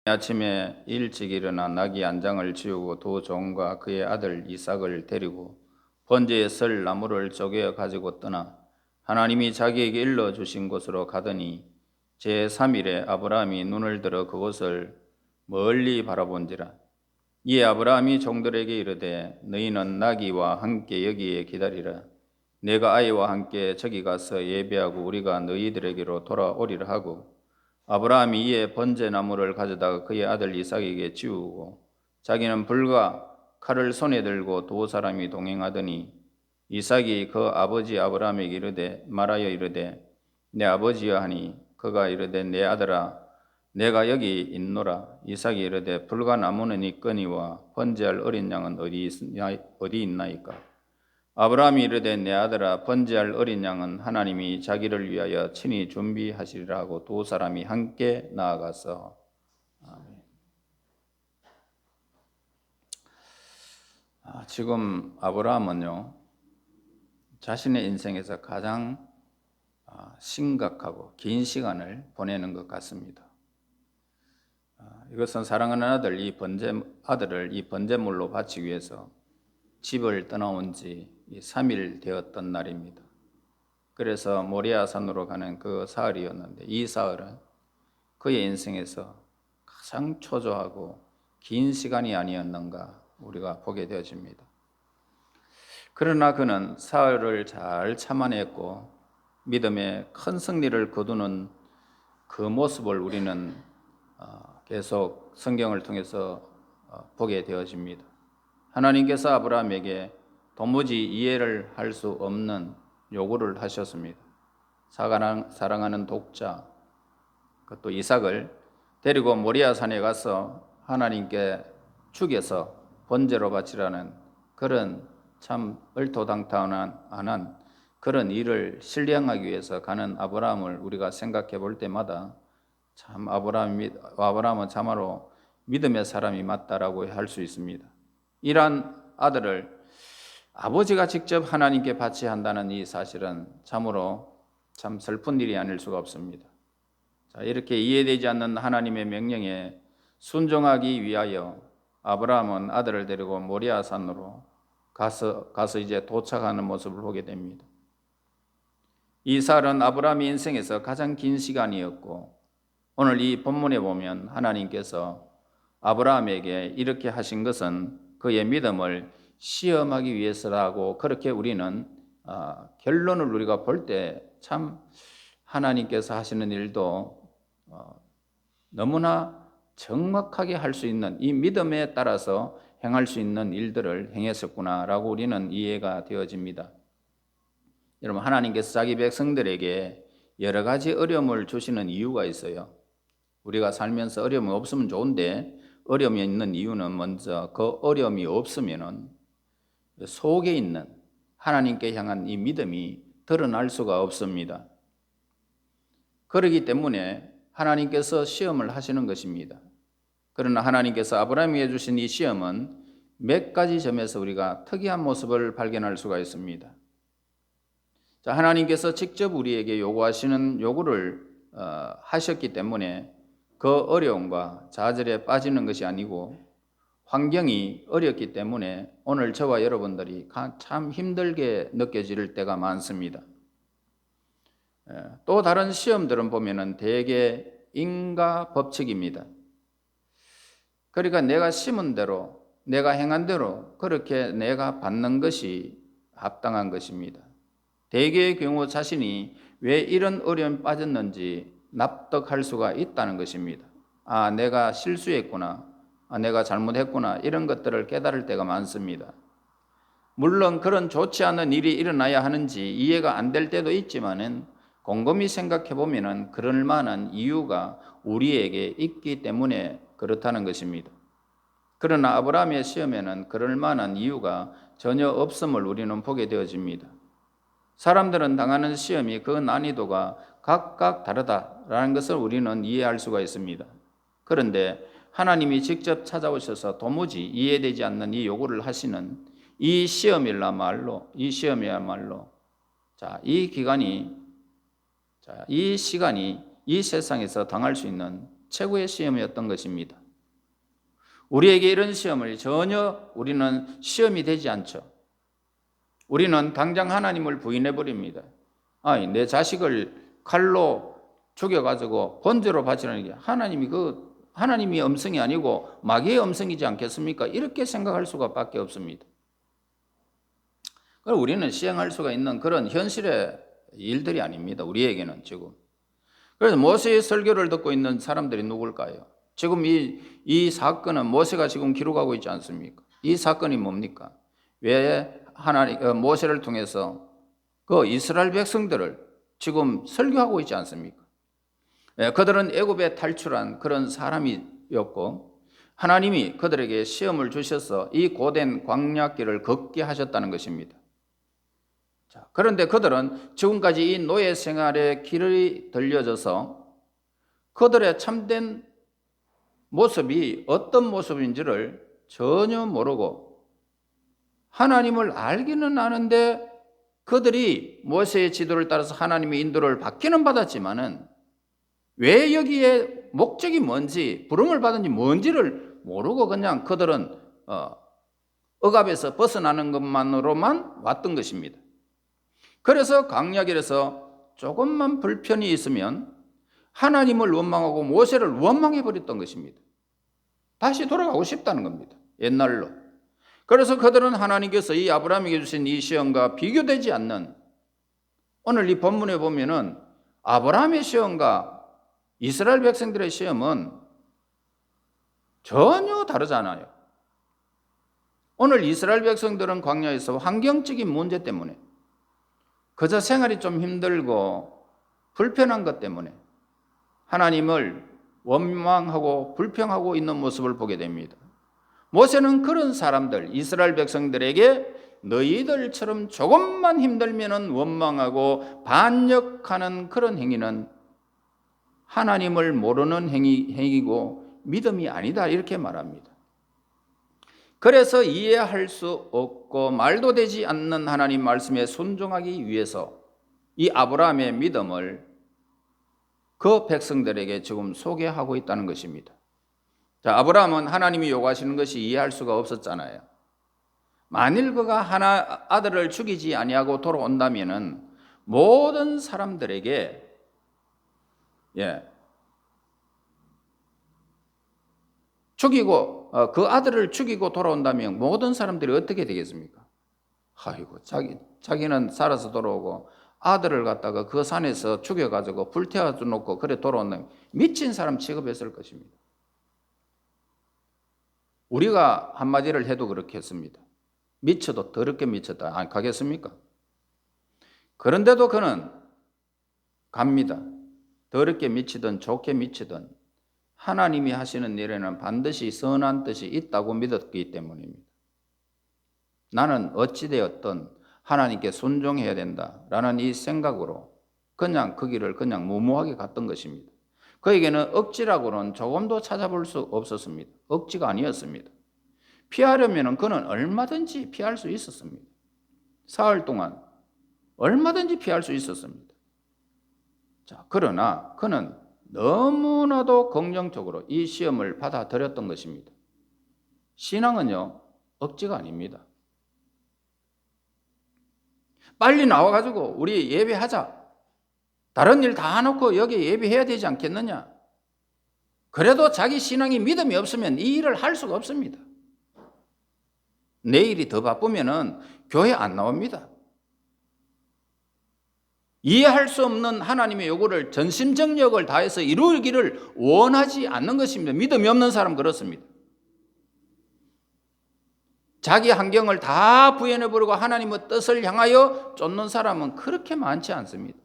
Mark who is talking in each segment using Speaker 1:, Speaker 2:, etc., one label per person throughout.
Speaker 1: 아침에 일찍 일어나 나귀 안장을 지우고 도종과 그의 아들 이삭을 데리고 번제에 설 나무를 쪼개어 가지고 떠나 하나님이 자기에게 일러주신 곳으로 가더니 제3일에 아브라함이 눈을 들어 그곳을 멀리 바라본지라. 이에 아브라함이 종들에게 이르되 너희는 나귀와 함께 여기에 기다리라. 내가 아이와 함께 저기 가서 예배하고 우리가 너희들에게로 돌아오리라 하고 아브라함이 이에 번제나무를 가져다가 그의 아들 이삭에게 지우고 자기는 불과 칼을 손에 들고 두 사람이 동행하더니 이삭이 그 아버지 아브라함에게 이르되 말하여 이르되 내 아버지여 하니 그가 이르되 내 아들아 내가 여기 있노라. 이삭이 이르되 불과 나무는 있거니와 번제할 어린 양은 어디 있나이까. 아브라함이 이르되 내 아들아 번제할 어린 양은 하나님이 자기를 위하여 친히 준비하시리라 하고 두 사람이 함께 나아가서 아멘. 지금 아브라함은요 자신의 인생에서 가장 심각하고 긴 시간을 보내는 것 같습니다. 이것은 사랑하는 아들을 이 번제물로 바치기 위해서 집을 떠나온 지 3일 되었던 날입니다. 그래서 모리아 산으로 가는 그 사흘이었는데 이 사흘은 그의 인생에서 가장 초조하고 긴 시간이 아니었는가 우리가 보게 되어집니다. 그러나 그는 사흘을 잘 참아냈고 믿음의 큰 승리를 거두는 그 모습을 우리는 계속 성경을 통해서 보게 되어집니다. 하나님께서 아브라함에게 도무지 이해를 할 수 없는 요구를 하셨습니다. 사랑하는 독자, 그것도 이삭을 데리고 모리아 산에 가서 하나님께 죽여서 번제로 바치라는 그런 참 얼토당토한 그런 일을 실행하기 위해서 가는 아브라함을 우리가 생각해 볼 때마다 참 아브라함은 참으로 믿음의 사람이 맞다라고 할 수 있습니다. 이러한 아들을 아버지가 직접 하나님께 바쳐야 한다는 이 사실은 참으로 참 슬픈 일이 아닐 수가 없습니다. 이렇게 이해되지 않는 하나님의 명령에 순종하기 위하여 아브라함은 아들을 데리고 모리아 산으로 가서 이제 도착하는 모습을 보게 됩니다. 이 사흘은 아브라함의 인생에서 가장 긴 시간이었고 오늘 이 본문에 보면 하나님께서 아브라함에게 이렇게 하신 것은 그의 믿음을 시험하기 위해서라고 그렇게 우리는 결론을 우리가 볼 때 참 하나님께서 하시는 일도 너무나 정확하게 할 수 있는 이 믿음에 따라서 행할 수 있는 일들을 행했었구나라고 우리는 이해가 되어집니다. 여러분 하나님께서 자기 백성들에게 여러 가지 어려움을 주시는 이유가 있어요. 우리가 살면서 어려움이 없으면 좋은데 어려움이 있는 이유는 먼저 그 어려움이 없으면은 속에 있는 하나님께 향한 이 믿음이 드러날 수가 없습니다. 그렇기 때문에 하나님께서 시험을 하시는 것입니다. 그러나 하나님께서 아브라함에게 주신 이 시험은 몇 가지 점에서 우리가 특이한 모습을 발견할 수가 있습니다. 하나님께서 직접 우리에게 요구하시는 요구를 하셨기 때문에 그 어려움과 좌절에 빠지는 것이 아니고 환경이 어렵기 때문에 오늘 저와 여러분들이 참 힘들게 느껴질 때가 많습니다. 또 다른 시험들은 보면은 대개 인과 법칙입니다. 그러니까 내가 심은 대로, 내가 행한 대로 그렇게 내가 받는 것이 합당한 것입니다. 대개의 경우 자신이 왜 이런 어려움에 빠졌는지 납득할 수가 있다는 것입니다. 내가 실수했구나. 내가 잘못했구나. 이런 것들을 깨달을 때가 많습니다. 물론 그런 좋지 않은 일이 일어나야 하는지 이해가 안 될 때도 있지만은 곰곰이 생각해 보면은 그럴 만한 이유가 우리에게 있기 때문에 그렇다는 것입니다. 그러나 아브라함의 시험에는 그럴 만한 이유가 전혀 없음을 우리는 보게 되어집니다. 사람들은 당하는 시험이 그 난이도가 각각 다르다라는 것을 우리는 이해할 수가 있습니다. 그런데 하나님이 직접 찾아오셔서 도무지 이해되지 않는 이 요구를 하시는 이 시험이야말로 이 시간이 이 세상에서 당할 수 있는 최고의 시험이었던 것입니다. 우리에게 이런 시험을 전혀 우리는 시험이 되지 않죠. 우리는 당장 하나님을 부인해 버립니다. 아니, 내 자식을 칼로 죽여가지고 번제로 바치는 게 하나님이 음성이 아니고 마귀의 음성이지 않겠습니까? 이렇게 생각할 수가 밖에 없습니다. 우리는 시행할 수가 있는 그런 현실의 일들이 아닙니다. 우리에게는 지금. 그래서 모세의 설교를 듣고 있는 사람들이 누굴까요? 지금 이 사건은 모세가 지금 기록하고 있지 않습니까? 이 사건이 뭡니까? 왜 모세를 통해서 그 이스라엘 백성들을 지금 설교하고 있지 않습니까? 그들은 애굽에 탈출한 그런 사람이었고 하나님이 그들에게 시험을 주셔서 이 고된 광야길을 걷게 하셨다는 것입니다. 그런데 그들은 지금까지 이 노예 생활의 길이 들려져서 그들의 참된 모습이 어떤 모습인지를 전혀 모르고 하나님을 알기는 아는데 그들이 모세의 지도를 따라서 하나님의 인도를 받기는 받았지만은 왜 여기에 목적이 뭔지 부름을 받은지 뭔지를 모르고 그냥 그들은 억압에서 벗어나는 것만으로만 왔던 것입니다. 그래서 광야길에서 조금만 불편이 있으면 하나님을 원망하고 모세를 원망해 버렸던 것입니다. 다시 돌아가고 싶다는 겁니다. 옛날로. 그래서 그들은 하나님께서 이 아브라함에게 주신 이 시험과 비교되지 않는, 오늘 이 본문에 보면은 아브라함의 시험과 이스라엘 백성들의 시험은 전혀 다르잖아요. 오늘 이스라엘 백성들은 광야에서 환경적인 문제 때문에 그저 생활이 좀 힘들고 불편한 것 때문에 하나님을 원망하고 불평하고 있는 모습을 보게 됩니다. 모세는 그런 사람들, 이스라엘 백성들에게 너희들처럼 조금만 힘들면 원망하고 반역하는 그런 행위는 하나님을 모르는 행위고 믿음이 아니다, 이렇게 말합니다. 그래서 이해할 수 없고 말도 되지 않는 하나님 말씀에 순종하기 위해서 이 아브라함의 믿음을 그 백성들에게 지금 소개하고 있다는 것입니다. 자, 아브라함은 하나님이 요구하시는 것이 이해할 수가 없었잖아요. 만일 그가 아들을 죽이지 아니하고 돌아온다면은 모든 사람들에게 죽이고 그 아들을 죽이고 돌아온다면 모든 사람들이 어떻게 되겠습니까? 아이고, 자기는 살아서 돌아오고 아들을 갖다가 그 산에서 죽여가지고 불태워 놓고 그래 돌아온다면 미친 사람 취급했을 것입니다. 우리가 한마디를 해도 그렇겠습니다. 미쳐도 더럽게 미쳤다 안 가겠습니까? 그런데도 그는 갑니다. 더럽게 미치든 좋게 미치든 하나님이 하시는 일에는 반드시 선한 뜻이 있다고 믿었기 때문입니다. 나는 어찌되었든 하나님께 순종해야 된다라는 이 생각으로 그냥 그 길을 그냥 무모하게 갔던 것입니다. 그에게는 억지라고는 조금도 찾아볼 수 없었습니다. 억지가 아니었습니다. 피하려면 그는 얼마든지 피할 수 있었습니다. 사흘 동안 얼마든지 피할 수 있었습니다. 자, 그러나 그는 너무나도 긍정적으로 이 시험을 받아들였던 것입니다. 신앙은요, 억지가 아닙니다. 빨리 나와가지고 우리 예배하자. 다른 일 다 놓고 여기 예배해야 되지 않겠느냐. 그래도 자기 신앙이 믿음이 없으면 이 일을 할 수가 없습니다. 내일이 더 바쁘면은 교회 안 나옵니다. 이해할 수 없는 하나님의 요구를 전심전력을 다해서 이루기를 원하지 않는 것입니다. 믿음이 없는 사람 그렇습니다. 자기 환경을 다 부인해버리고 하나님의 뜻을 향하여 쫓는 사람은 그렇게 많지 않습니다.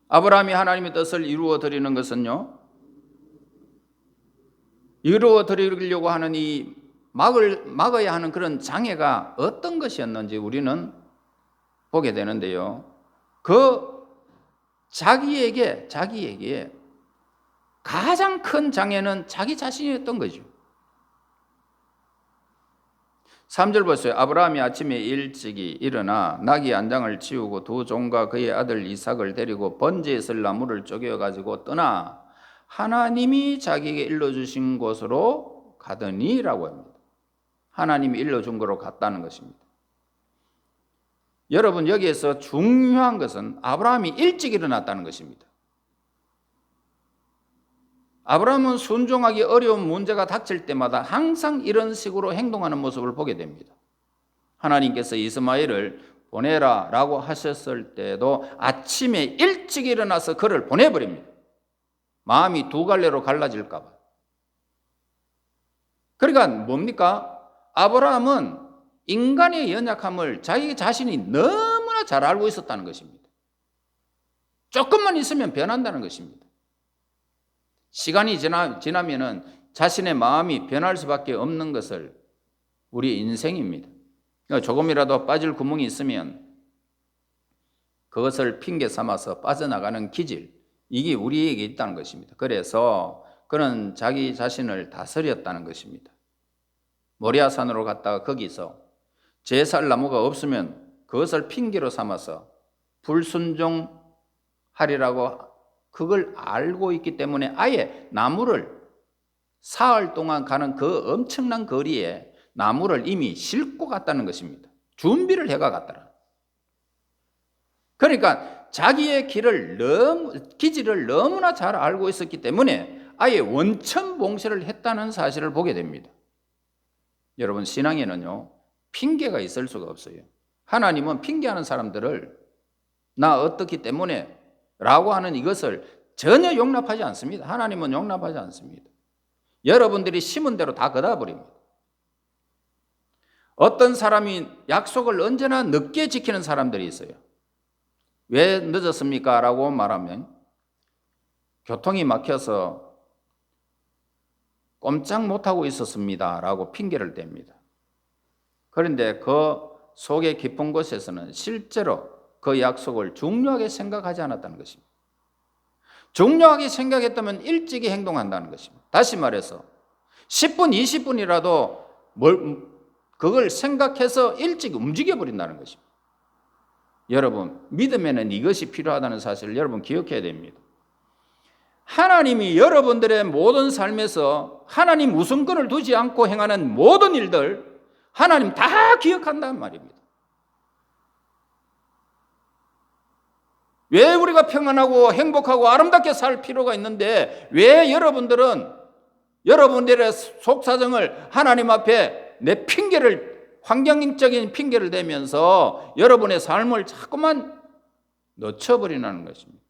Speaker 1: 아브라함이 하나님의 뜻을 이루어 드리는 것은요, 이루어 드리려고 하는 이 막아야 하는 그런 장애가 어떤 것이었는지 우리는 보게 되는데요. 그 자기에게 가장 큰 장애는 자기 자신이었던 거죠. 3절 보세요. 아브라함이 아침에 일찍이 일어나 나귀 안장을 치우고 두 종과 그의 아들 이삭을 데리고 번제에 쓸 나무를 쪼개어 가지고 떠나 하나님이 자기에게 일러주신 곳으로 가더니라고 합니다. 하나님이 일러준 곳으로 갔다는 것입니다. 여러분, 여기에서 중요한 것은 아브라함이 일찍 일어났다는 것입니다. 아브라함은 순종하기 어려운 문제가 닥칠 때마다 항상 이런 식으로 행동하는 모습을 보게 됩니다. 하나님께서 이스마엘을 보내라 라고 하셨을 때도 아침에 일찍 일어나서 그를 보내버립니다. 마음이 두 갈래로 갈라질까 봐. 그러니까 뭡니까? 아브라함은 인간의 연약함을 자기 자신이 너무나 잘 알고 있었다는 것입니다. 조금만 있으면 변한다는 것입니다. 시간이 지나면은 자신의 마음이 변할 수밖에 없는 것을 우리 인생입니다. 그러니까 조금이라도 빠질 구멍이 있으면 그것을 핑계 삼아서 빠져나가는 기질, 이게 우리에게 있다는 것입니다. 그래서 그는 자기 자신을 다스렸다는 것입니다. 모리아산으로 갔다가 거기서 제살 나무가 없으면 그것을 핑계로 삼아서 불순종하리라고 그걸 알고 있기 때문에 아예 나무를 사흘 동안 가는 그 엄청난 거리에 나무를 이미 싣고 갔다는 것입니다. 준비를 해가 갔더라. 그러니까 자기의 기질을 너무나 잘 알고 있었기 때문에 아예 원천봉쇄를 했다는 사실을 보게 됩니다. 여러분, 신앙에는요, 핑계가 있을 수가 없어요. 하나님은 핑계하는 사람들을 나 어떻기 때문에 라고 하는 이것을 전혀 용납하지 않습니다. 하나님은 용납하지 않습니다. 여러분들이 심은 대로 다 걷어버립니다. 어떤 사람이 약속을 언제나 늦게 지키는 사람들이 있어요. 왜 늦었습니까? 라고 말하면 교통이 막혀서 꼼짝 못하고 있었습니다 라고 핑계를 댑니다. 그런데 그 속의 깊은 곳에서는 실제로 그 약속을 중요하게 생각하지 않았다는 것입니다. 중요하게 생각했다면 일찍이 행동한다는 것입니다. 다시 말해서 10분, 20분이라도 그걸 생각해서 일찍 움직여버린다는 것입니다. 여러분, 믿음에는 이것이 필요하다는 사실을 여러분 기억해야 됩니다. 하나님이 여러분들의 모든 삶에서 하나님 우선권을 두지 않고 행하는 모든 일들 하나님 다 기억한다는 말입니다. 왜 우리가 평안하고 행복하고 아름답게 살 필요가 있는데 왜 여러분들의 속사정을 하나님 앞에 내 환경적인 핑계를 대면서 여러분의 삶을 자꾸만 놓쳐버리는 것입니다.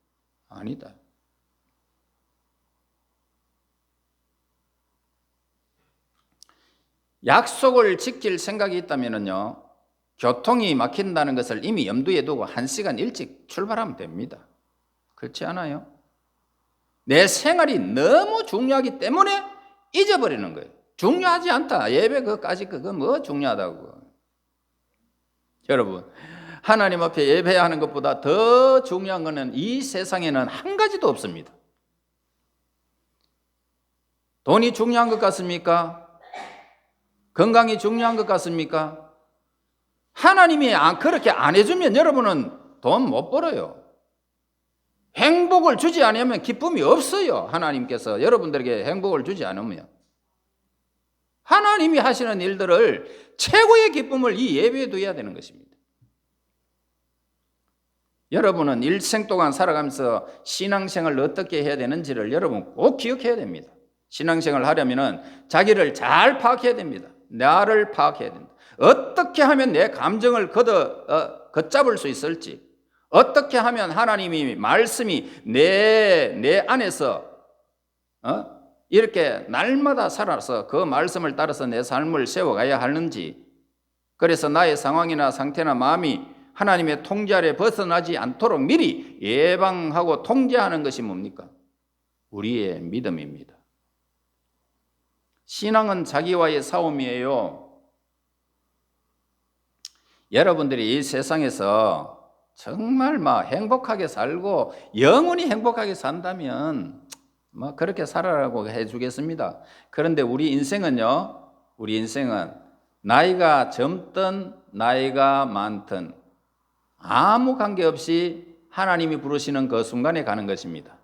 Speaker 1: 아니다. 약속을 지킬 생각이 있다면요, 교통이 막힌다는 것을 이미 염두에 두고 1시간 일찍 출발하면 됩니다. 그렇지 않아요? 내 생활이 너무 중요하기 때문에 잊어버리는 거예요. 중요하지 않다. 예배 그거까지 그거 뭐 중요하다고. 여러분, 하나님 앞에 예배하는 것보다 더 중요한 것은 이 세상에는 한 가지도 없습니다. 돈이 중요한 것 같습니까? 건강이 중요한 것 같습니까? 하나님이 그렇게 안 해주면 여러분은 돈 못 벌어요. 행복을 주지 않으면 기쁨이 없어요. 하나님께서 여러분들에게 행복을 주지 않으면. 하나님이 하시는 일들을 최고의 기쁨을 이 예배에 두어야 되는 것입니다. 여러분은 일생 동안 살아가면서 신앙생활을 어떻게 해야 되는지를 여러분 꼭 기억해야 됩니다. 신앙생활을 하려면 자기를 잘 파악해야 됩니다. 나를 파악해야 됩니다. 어떻게 하면 내 감정을 걷잡을 수 있을지, 어떻게 하면 하나님이 말씀이 내 안에서 이렇게 날마다 살아서 그 말씀을 따라서 내 삶을 세워가야 하는지, 그래서 나의 상황이나 상태나 마음이 하나님의 통제 아래 벗어나지 않도록 미리 예방하고 통제하는 것이 뭡니까? 우리의 믿음입니다. 신앙은 자기와의 싸움이에요. 여러분들이 이 세상에서 정말 행복하게 살고 영원히 행복하게 산다면 그렇게 살아라고 해주겠습니다. 그런데 우리 인생은 나이가 젊든 나이가 많든 아무 관계없이 하나님이 부르시는 그 순간에 가는 것입니다.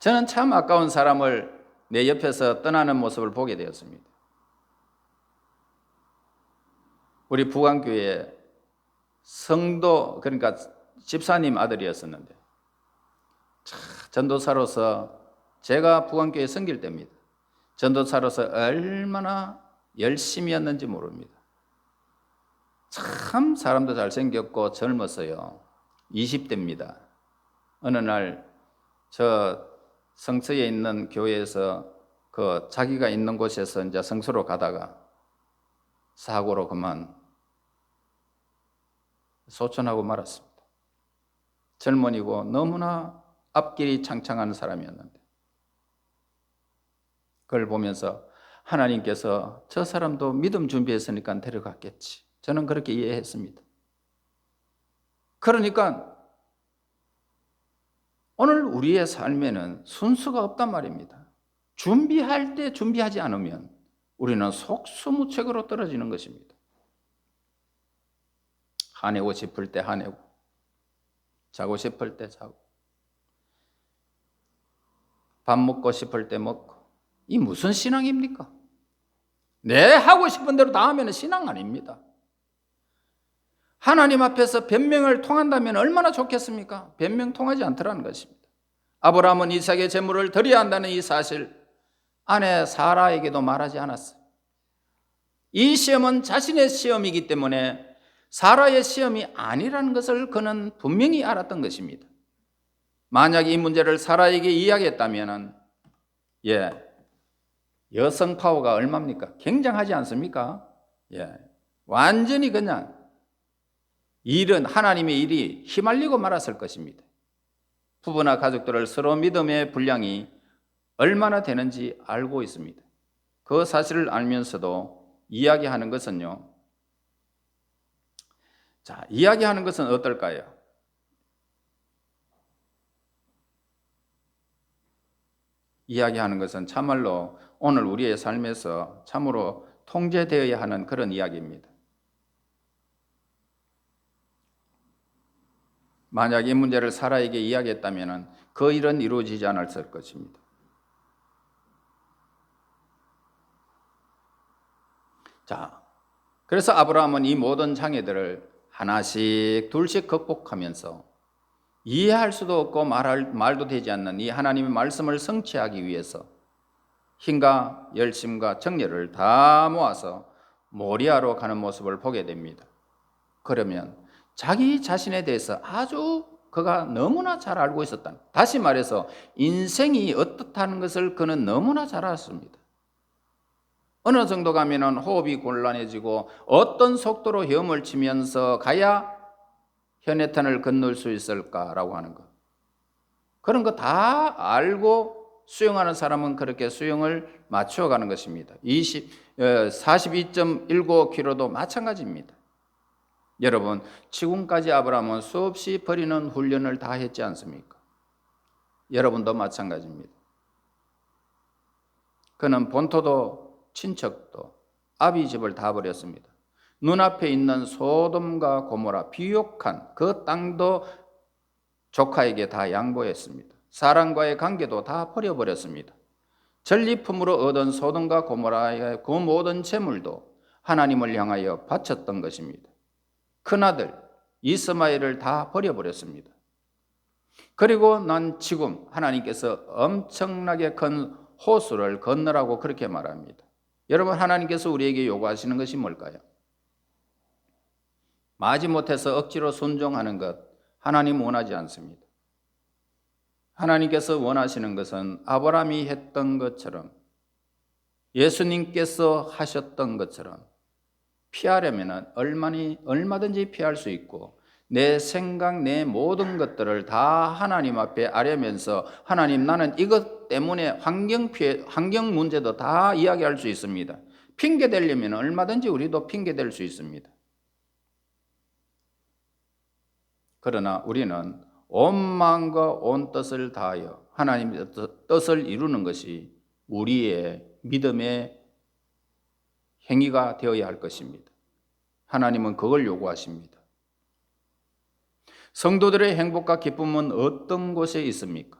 Speaker 1: 저는 참 아까운 사람을 내 옆에서 떠나는 모습을 보게 되었습니다. 우리 부강교회 성도, 그러니까 집사님 아들이었었는데 전도사로서 제가 부강교회 섬길 때입니다. 전도사로서 얼마나 열심히였는지 모릅니다. 참 사람도 잘생겼고 젊었어요. 20대입니다. 어느 날 저 성서에 있는 교회에서 그 자기가 있는 곳에서 이제 성서로 가다가 사고로 그만 소천하고 말았습니다. 젊은이고 너무나 앞길이 창창한 사람이었는데 그걸 보면서 하나님께서 저 사람도 믿음 준비했으니까 데려갔겠지. 저는 그렇게 이해했습니다. 그러니까 오늘 우리의 삶에는 순서가 없단 말입니다. 준비할 때 준비하지 않으면 우리는 속수무책으로 떨어지는 것입니다. 화내고 싶을 때 화내고, 자고 싶을 때 자고, 밥 먹고 싶을 때 먹고. 이 무슨 신앙입니까? 내 하고 싶은 대로 다 하면 신앙 아닙니다. 하나님 앞에서 변명을 통한다면 얼마나 좋겠습니까? 변명 통하지 않더라는 것입니다. 아브라함은 이삭의 제물을 드려야 한다는 이 사실 아내 사라에게도 말하지 않았어요. 이 시험은 자신의 시험이기 때문에 사라의 시험이 아니라는 것을 그는 분명히 알았던 것입니다. 만약 이 문제를 사라에게 이야기했다면 여성 파워가 얼마입니까? 굉장하지 않습니까? 완전히 그냥 일은 하나님의 일이 휘말리고 말았을 것입니다. 부부나 가족들을 서로 믿음의 분량이 얼마나 되는지 알고 있습니다. 그 사실을 알면서도 이야기하는 것은요. 자, 이야기하는 것은 어떨까요? 이야기하는 것은 참말로 오늘 우리의 삶에서 참으로 통제되어야 하는 그런 이야기입니다. 만약 이 문제를 사라에게 이야기했다면 그 일은 이루어지지 않았을 것입니다. 자, 그래서 아브라함은 이 모든 장애들을 하나씩 둘씩 극복하면서 이해할 수도 없고 말도 되지 않는 이 하나님의 말씀을 성취하기 위해서 힘과 열심과 정열을 다 모아서 모리아로 가는 모습을 보게 됩니다. 그러면 자기 자신에 대해서 아주 그가 너무나 잘 알고 있었다. 다시 말해서 인생이 어떻다는 것을 그는 너무나 잘 알았습니다. 어느 정도 가면은 호흡이 곤란해지고 어떤 속도로 헤엄을 치면서 가야 현해탄을 건널 수 있을까라고 하는 것. 그런 거 다 알고 수영하는 사람은 그렇게 수영을 맞춰가는 것입니다. 42.19km도 마찬가지입니다. 여러분, 지금까지 아브라함은 수없이 버리는 훈련을 다 했지 않습니까? 여러분도 마찬가지입니다. 그는 본토도 친척도 아비 집을 다 버렸습니다. 눈앞에 있는 소돔과 고모라 비옥한 그 땅도 조카에게 다 양보했습니다. 사람과의 관계도 다 버려버렸습니다. 전리품으로 얻은 소돔과 고모라의 그 모든 재물도 하나님을 향하여 바쳤던 것입니다. 큰아들 이스마엘을 다 버려버렸습니다. 그리고 난 지금 하나님께서 엄청나게 큰 호수를 건너라고 그렇게 말합니다. 여러분, 하나님께서 우리에게 요구하시는 것이 뭘까요? 마지못해서 억지로 순종하는 것 하나님 원하지 않습니다. 하나님께서 원하시는 것은 아브라함이 했던 것처럼 예수님께서 하셨던 것처럼 피하려면 얼마든지 피할 수 있고 내 생각, 내 모든 것들을 다 하나님 앞에 아뢰면서 하나님, 나는 이것 때문에 환경 문제도 다 이야기할 수 있습니다. 핑계 대려면 얼마든지 우리도 핑계 댈 수 있습니다. 그러나 우리는 온 마음과 온 뜻을 다하여 하나님의 뜻을 이루는 것이 우리의 믿음의 행위가 되어야 할 것입니다. 하나님은 그걸 요구하십니다. 성도들의 행복과 기쁨은 어떤 곳에 있습니까?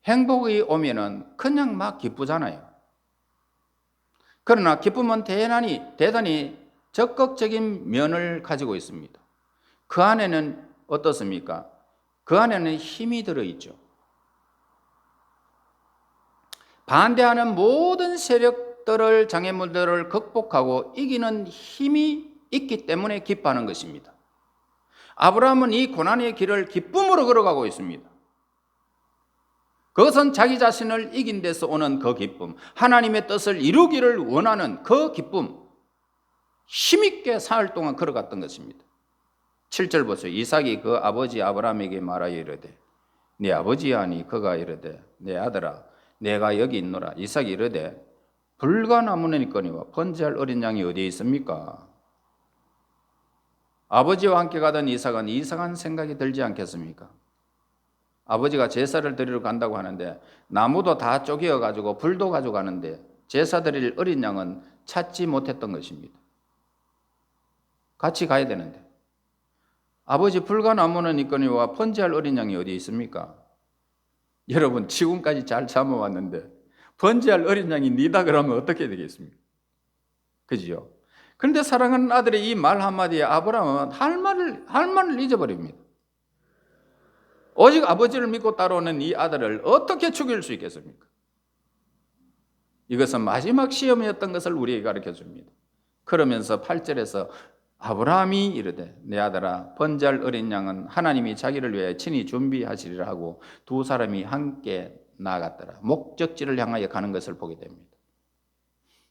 Speaker 1: 행복이 오면은 그냥 막 기쁘잖아요. 그러나 기쁨은 대단히 적극적인 면을 가지고 있습니다. 그 안에는 어떻습니까? 그 안에는 힘이 들어있죠. 반대하는 모든 세력들을, 장애물들을 극복하고 이기는 힘이 있기 때문에 기뻐하는 것입니다. 아브라함은 이 고난의 길을 기쁨으로 걸어가고 있습니다. 그것은 자기 자신을 이긴 데서 오는 그 기쁨, 하나님의 뜻을 이루기를 원하는 그 기쁨, 힘있게 사흘 동안 걸어갔던 것입니다. 7절 보세요. 이삭이 그 아버지 아브라함에게 말하여 이르되 네 아버지야 하니 그가 이르되 내 아들아 내가 여기 있노라. 이삭이 이르되 불가나무는 있거니와 번제할 어린 양이 어디에 있습니까? 아버지와 함께 가던 이삭은 이상한 생각이 들지 않겠습니까? 아버지가 제사를 드리러 간다고 하는데 나무도 다 쪼개어 가지고 불도 가져가는데 제사 드릴 어린 양은 찾지 못했던 것입니다. 같이 가야 되는데 아버지 불가나무는 있거니와 번제할 어린 양이 어디 있습니까? 여러분 지금까지 잘 참아왔는데 번제할 어린 양이 니다 그러면 어떻게 되겠습니까? 그죠? 그런데 사랑하는 아들의 이 말 한마디에 아브라함은 할 말을 잊어버립니다. 오직 아버지를 믿고 따라오는 이 아들을 어떻게 죽일 수 있겠습니까? 이것은 마지막 시험이었던 것을 우리에게 가르쳐 줍니다. 그러면서 8절에서 아브라함이 이르되 내 아들아 번제할 어린 양은 하나님이 자기를 위해 친히 준비하시리라 하고 두 사람이 함께 나아갔더라. 목적지를 향하여 가는 것을 보게 됩니다.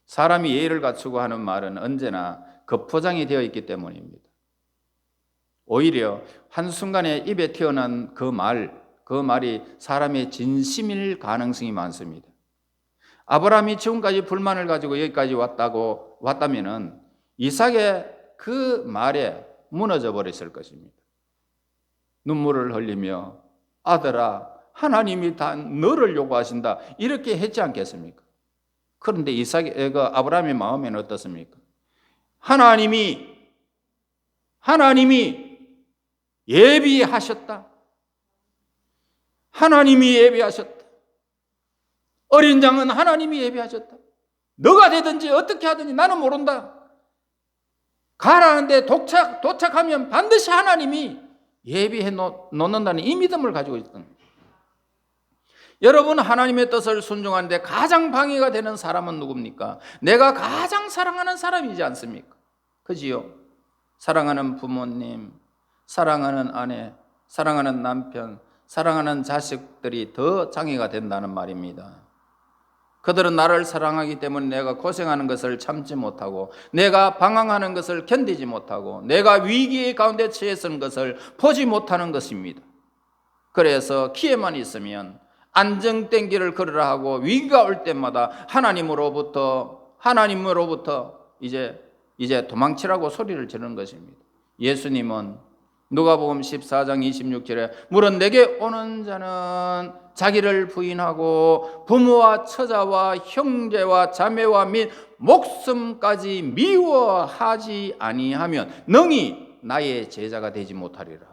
Speaker 1: 사람이 예의를 갖추고 하는 말은 언제나 겉포장이 되어 있기 때문입니다. 오히려 한순간에 입에 튀어나온 그 말이 사람의 진심일 가능성이 많습니다. 아브라함이 지금까지 불만을 가지고 여기까지 왔다면은 이삭의 그 말에 무너져 버렸을 것입니다. 눈물을 흘리며 아들아 하나님이 다 너를 요구하신다 이렇게 했지 않겠습니까? 그런데 아브라함의 마음에는 어떻습니까? 하나님이 예비하셨다. 하나님이 예비하셨다. 어린 양은 하나님이 예비하셨다. 너가 되든지 어떻게 하든지 나는 모른다. 가라는데 도착하면 반드시 하나님이 예비해 놓는다는 이 믿음을 가지고 있던 거예요. 여러분 하나님의 뜻을 순종하는데 가장 방해가 되는 사람은 누굽니까? 내가 가장 사랑하는 사람이지 않습니까? 그지요? 사랑하는 부모님, 사랑하는 아내, 사랑하는 남편, 사랑하는 자식들이 더 장애가 된다는 말입니다. 그들은 나를 사랑하기 때문에 내가 고생하는 것을 참지 못하고 내가 방황하는 것을 견디지 못하고 내가 위기의 가운데 처해 있는 것을 보지 못하는 것입니다. 그래서 기회만 있으면 안정된 길을 걸으라 하고 위기가 올 때마다 하나님으로부터 이제 도망치라고 소리를 지르는 것입니다. 예수님은 누가복음 14장 26절에 물은 내게 오는 자는 자기를 부인하고 부모와 처자와 형제와 자매와 및 목숨까지 미워하지 아니하면 능히 나의 제자가 되지 못하리라.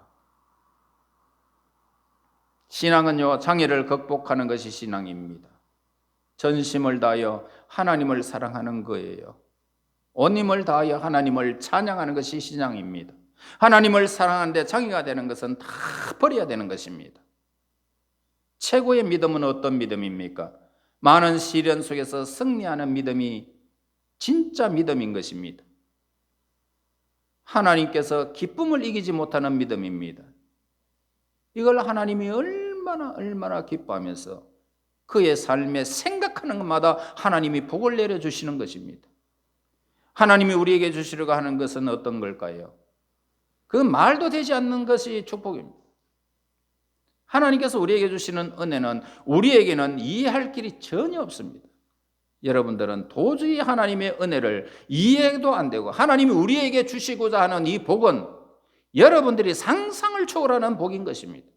Speaker 1: 신앙은요 장애를 극복하는 것이 신앙입니다. 전심을 다하여 하나님을 사랑하는 거예요. 온 힘을 다하여 하나님을 찬양하는 것이 신앙입니다. 하나님을 사랑하는데 장애가 되는 것은 다 버려야 되는 것입니다. 최고의 믿음은 어떤 믿음입니까? 많은 시련 속에서 승리하는 믿음이 진짜 믿음인 것입니다. 하나님께서 기쁨을 이기지 못하는 믿음입니다. 이걸 하나님이 얼마나 기뻐하면서 그의 삶에 생각하는 것마다 하나님이 복을 내려주시는 것입니다. 하나님이 우리에게 주시려고 하는 것은 어떤 걸까요? 그 말도 되지 않는 것이 축복입니다. 하나님께서 우리에게 주시는 은혜는 우리에게는 이해할 길이 전혀 없습니다. 여러분들은 도저히 하나님의 은혜를 이해도 안 되고 하나님이 우리에게 주시고자 하는 이 복은 여러분들이 상상을 초월하는 복인 것입니다.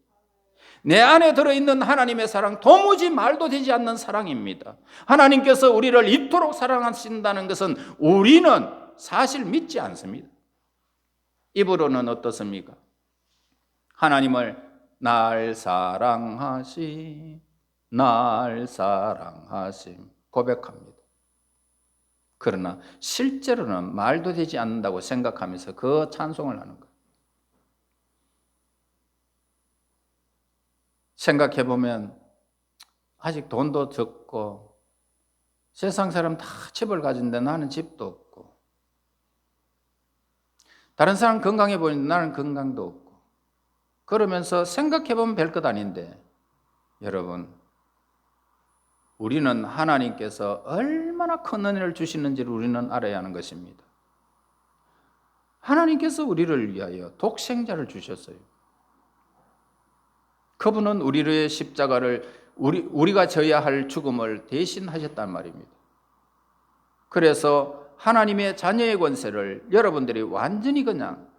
Speaker 1: 내 안에 들어있는 하나님의 사랑 도무지 말도 되지 않는 사랑입니다. 하나님께서 우리를 이토록 사랑하신다는 것은 우리는 사실 믿지 않습니다. 입으로는 어떻습니까? 하나님을 날 사랑하시 날 사랑하심 고백합니다. 그러나 실제로는 말도 되지 않는다고 생각하면서 그 찬송을 하는 거예요. 생각해보면 아직 돈도 적고 세상 사람 다 집을 가진데 나는 집도 없고, 다른 사람 건강해 보이는데 나는 건강도 없고, 그러면서 생각해보면 별것 아닌데, 여러분, 우리는 하나님께서 얼마나 큰 은혜를 주시는지를 우리는 알아야 하는 것입니다. 하나님께서 우리를 위하여 독생자를 주셨어요. 그분은 우리의 십자가를 우리가 져야 할 죽음을 대신하셨단 말입니다. 그래서 하나님의 자녀의 권세를 여러분들이 완전히 그냥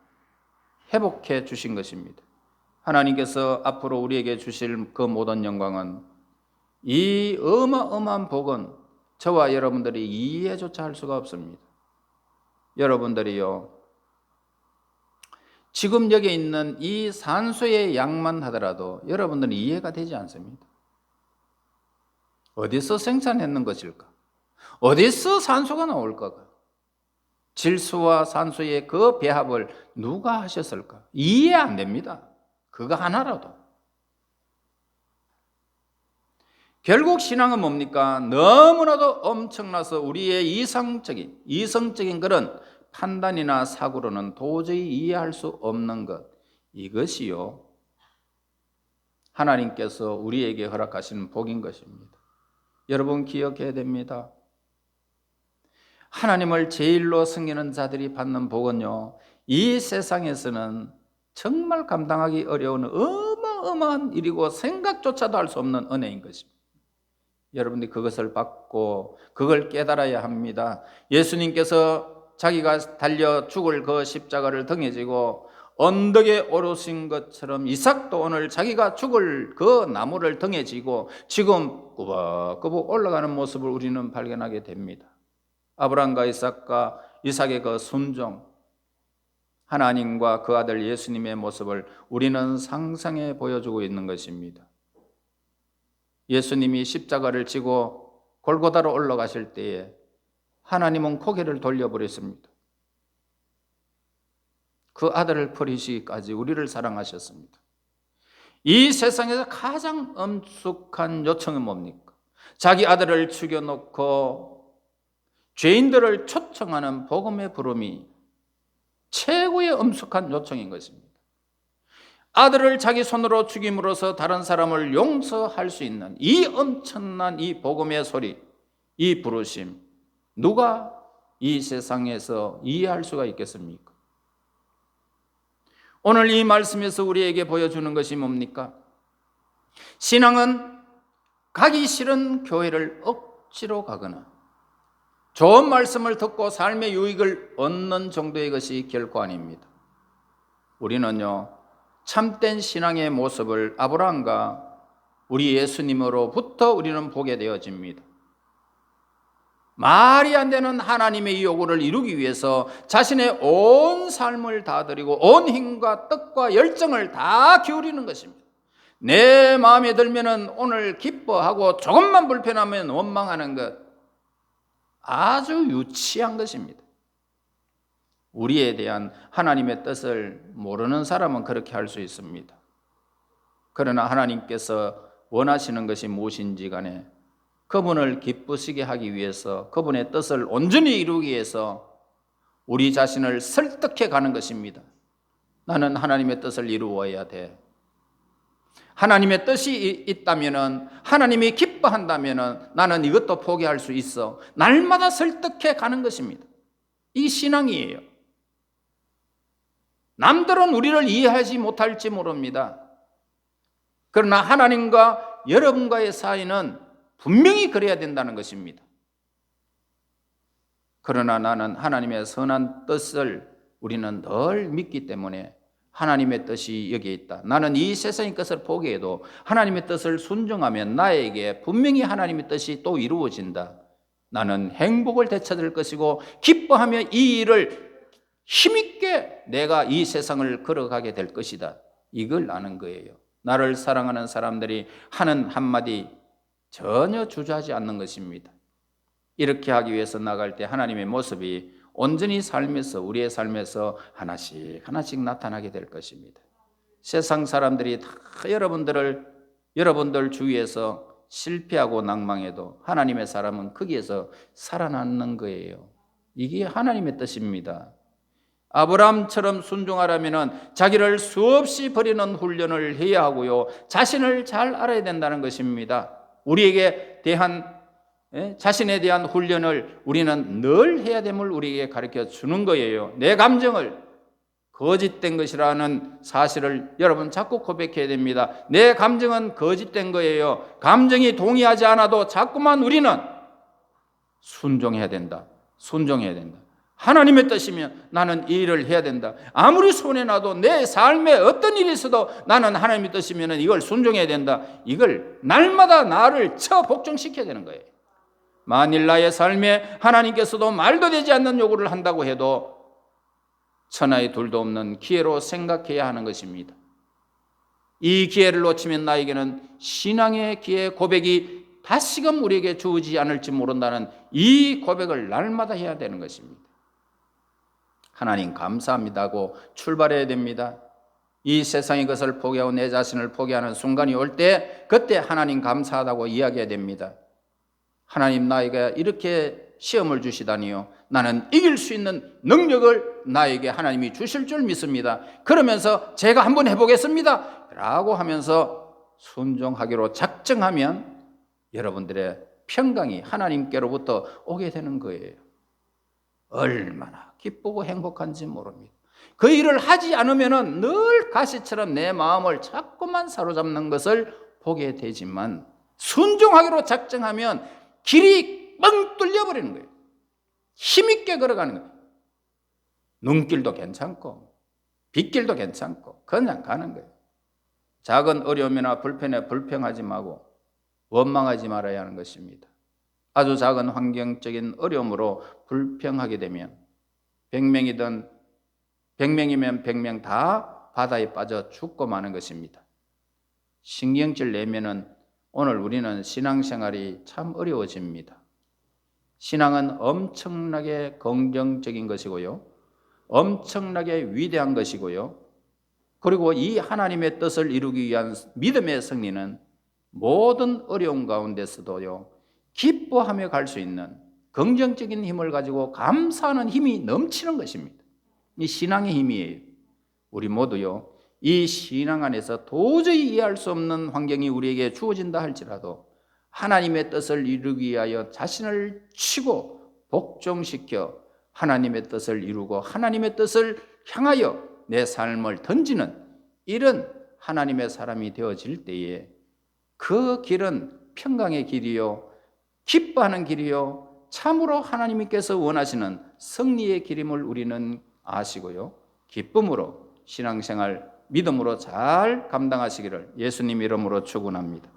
Speaker 1: 회복해 주신 것입니다. 하나님께서 앞으로 우리에게 주실 그 모든 영광은, 이 어마어마한 복은 저와 여러분들이 이해조차 할 수가 없습니다. 여러분들이요, 지금 여기 있는 이 산소의 양만 하더라도 여러분들은 이해가 되지 않습니다. 어디서 생산했는 것일까? 어디서 산소가 나올까가? 질소와 산소의 그 배합을 누가 하셨을까? 이해 안 됩니다. 그거 하나라도. 결국 신앙은 뭡니까? 너무나도 엄청나서 우리의 이성적인 그런 판단이나 사고로는 도저히 이해할 수 없는 것, 이것이요, 하나님께서 우리에게 허락하시는 복인 것입니다. 여러분 기억해야 됩니다. 하나님을 제일로 섬기는 자들이 받는 복은요, 이 세상에서는 정말 감당하기 어려운 어마어마한 일이고 생각조차도 할 수 없는 은혜인 것입니다. 여러분들이 그것을 받고 그걸 깨달아야 합니다. 예수님께서 자기가 달려 죽을 그 십자가를 등에 지고 언덕에 오르신 것처럼 이삭도 오늘 자기가 죽을 그 나무를 등에 지고 지금 꾸벅꾸벅 올라가는 모습을 우리는 발견하게 됩니다. 아브라함과 이삭의 그 순종, 하나님과 그 아들 예수님의 모습을 우리는 상상해 보여주고 있는 것입니다. 예수님이 십자가를 지고 골고다로 올라가실 때에 하나님은 고개를 돌려버렸습니다. 그 아들을 버리시기까지 우리를 사랑하셨습니다. 이 세상에서 가장 엄숙한 요청은 뭡니까? 자기 아들을 죽여놓고 죄인들을 초청하는 복음의 부름이 최고의 엄숙한 요청인 것입니다. 아들을 자기 손으로 죽임으로써 다른 사람을 용서할 수 있는 이 엄청난 이 복음의 소리, 이 부르심, 누가 이 세상에서 이해할 수가 있겠습니까? 오늘 이 말씀에서 우리에게 보여주는 것이 뭡니까? 신앙은 가기 싫은 교회를 억지로 가거나 좋은 말씀을 듣고 삶의 유익을 얻는 정도의 것이 결코 아닙니다. 우리는요, 참된 신앙의 모습을 아브라함과 우리 예수님으로부터 우리는 보게 되어집니다. 말이 안 되는 하나님의 요구를 이루기 위해서 자신의 온 삶을 다 드리고 온 힘과 뜻과 열정을 다 기울이는 것입니다. 내 마음에 들면은 오늘 기뻐하고 조금만 불편하면 원망하는 것, 아주 유치한 것입니다. 우리에 대한 하나님의 뜻을 모르는 사람은 그렇게 할 수 있습니다. 그러나 하나님께서 원하시는 것이 무엇인지 간에 그분을 기쁘시게 하기 위해서, 그분의 뜻을 온전히 이루기 위해서 우리 자신을 설득해 가는 것입니다. 나는 하나님의 뜻을 이루어야 돼. 하나님의 뜻이 있다면, 하나님이 기뻐한다면 나는 이것도 포기할 수 있어. 날마다 설득해 가는 것입니다. 이 신앙이에요. 남들은 우리를 이해하지 못할지 모릅니다. 그러나 하나님과 여러분과의 사이는 분명히 그래야 된다는 것입니다. 그러나 나는 하나님의 선한 뜻을 우리는 늘 믿기 때문에 하나님의 뜻이 여기에 있다. 나는 이 세상의 것을 포기해도 하나님의 뜻을 순종하면 나에게 분명히 하나님의 뜻이 또 이루어진다. 나는 행복을 되찾을 것이고 기뻐하며 이 일을 힘있게 내가 이 세상을 걸어가게 될 것이다. 이걸 아는 거예요. 나를 사랑하는 사람들이 하는 한마디, 전혀 주저하지 않는 것입니다. 이렇게 하기 위해서 나갈 때 하나님의 모습이 온전히 삶에서, 우리의 삶에서 하나씩 하나씩 나타나게 될 것입니다. 세상 사람들이 다 여러분들 주위에서 실패하고 낭망해도 하나님의 사람은 거기에서 살아남는 거예요. 이게 하나님의 뜻입니다. 아브라함처럼 순종하려면 자기를 수없이 버리는 훈련을 해야 하고요, 자신을 잘 알아야 된다는 것입니다. 우리에게 대한 자신에 대한 훈련을 우리는 늘 해야 됨을 우리에게 가르쳐 주는 거예요. 내 감정을 거짓된 것이라는 사실을 여러분 자꾸 고백해야 됩니다. 내 감정은 거짓된 거예요. 감정이 동의하지 않아도 자꾸만 우리는 순종해야 된다. 순종해야 된다. 하나님의 뜻이면 나는 이 일을 해야 된다. 아무리 손해나도 내 삶에 어떤 일이 있어도 나는 하나님의 뜻이면 이걸 순종해야 된다. 이걸 날마다 나를 복종시켜야 되는 거예요. 만일 나의 삶에 하나님께서도 말도 되지 않는 요구를 한다고 해도 천하의 둘도 없는 기회로 생각해야 하는 것입니다. 이 기회를 놓치면 나에게는 신앙의 기회 고백이 다시금 우리에게 주어지지 않을지 모른다는 이 고백을 날마다 해야 되는 것입니다. 하나님 감사합니다고 출발해야 됩니다. 이 세상의 것을 포기하고 내 자신을 포기하는 순간이 올 때 그때 하나님 감사하다고 이야기해야 됩니다. 하나님 나에게 이렇게 시험을 주시다니요, 나는 이길 수 있는 능력을 나에게 하나님이 주실 줄 믿습니다. 그러면서 제가 한번 해보겠습니다 라고 하면서 순종하기로 작정하면 여러분들의 평강이 하나님께로부터 오게 되는 거예요. 얼마나 기쁘고 행복한지 모릅니다. 그 일을 하지 않으면 늘 가시처럼 내 마음을 자꾸만 사로잡는 것을 보게 되지만, 순종하기로 작정하면 길이 뻥 뚫려버리는 거예요. 힘있게 걸어가는 거예요. 눈길도 괜찮고 빗길도 괜찮고 그냥 가는 거예요. 작은 어려움이나 불편에 불평하지 말고 원망하지 말아야 하는 것입니다. 아주 작은 환경적인 어려움으로 불평하게 되면 100명이면 100명 다 바다에 빠져 죽고 마는 것입니다. 신경질 내면은 오늘 우리는 신앙생활이 참 어려워집니다. 신앙은 엄청나게 긍정적인 것이고요, 엄청나게 위대한 것이고요, 그리고 이 하나님의 뜻을 이루기 위한 믿음의 승리는 모든 어려움 가운데서도요, 기뻐하며 갈 수 있는 긍정적인 힘을 가지고 감사하는 힘이 넘치는 것입니다. 이 신앙의 힘이에요. 우리 모두요, 이 신앙 안에서 도저히 이해할 수 없는 환경이 우리에게 주어진다 할지라도 하나님의 뜻을 이루기 위하여 자신을 치고 복종시켜 하나님의 뜻을 이루고 하나님의 뜻을 향하여 내 삶을 던지는 이런 하나님의 사람이 되어질 때에 그 길은 평강의 길이요, 기뻐하는 길이요, 참으로 하나님께서 원하시는 승리의 길임을 우리는 아시고요, 기쁨으로 신앙생활 믿음으로 잘 감당하시기를 예수님 이름으로 축원합니다.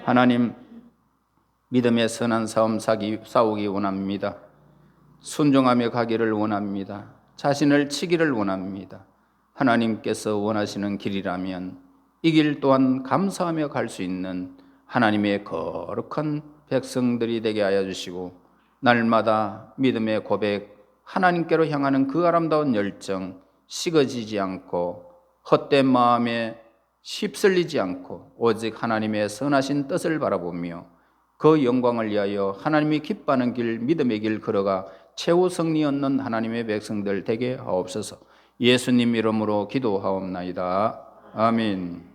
Speaker 1: 하나님, 믿음의 선한 싸움 싸우기 원합니다. 순종하며 가기를 원합니다. 자신을 치기를 원합니다. 하나님께서 원하시는 길이라면 이 길 또한 감사하며 갈 수 있는 하나님의 거룩한 백성들이 되게 하여 주시고, 날마다 믿음의 고백, 하나님께로 향하는 그 아름다운 열정 식어지지 않고 헛된 마음에 휩쓸리지 않고 오직 하나님의 선하신 뜻을 바라보며 그 영광을 위하여 하나님이 기뻐하는 길, 믿음의 길 걸어가 최후 승리 얻는 하나님의 백성들 되게 하옵소서. 예수님 이름으로 기도하옵나이다. 아멘.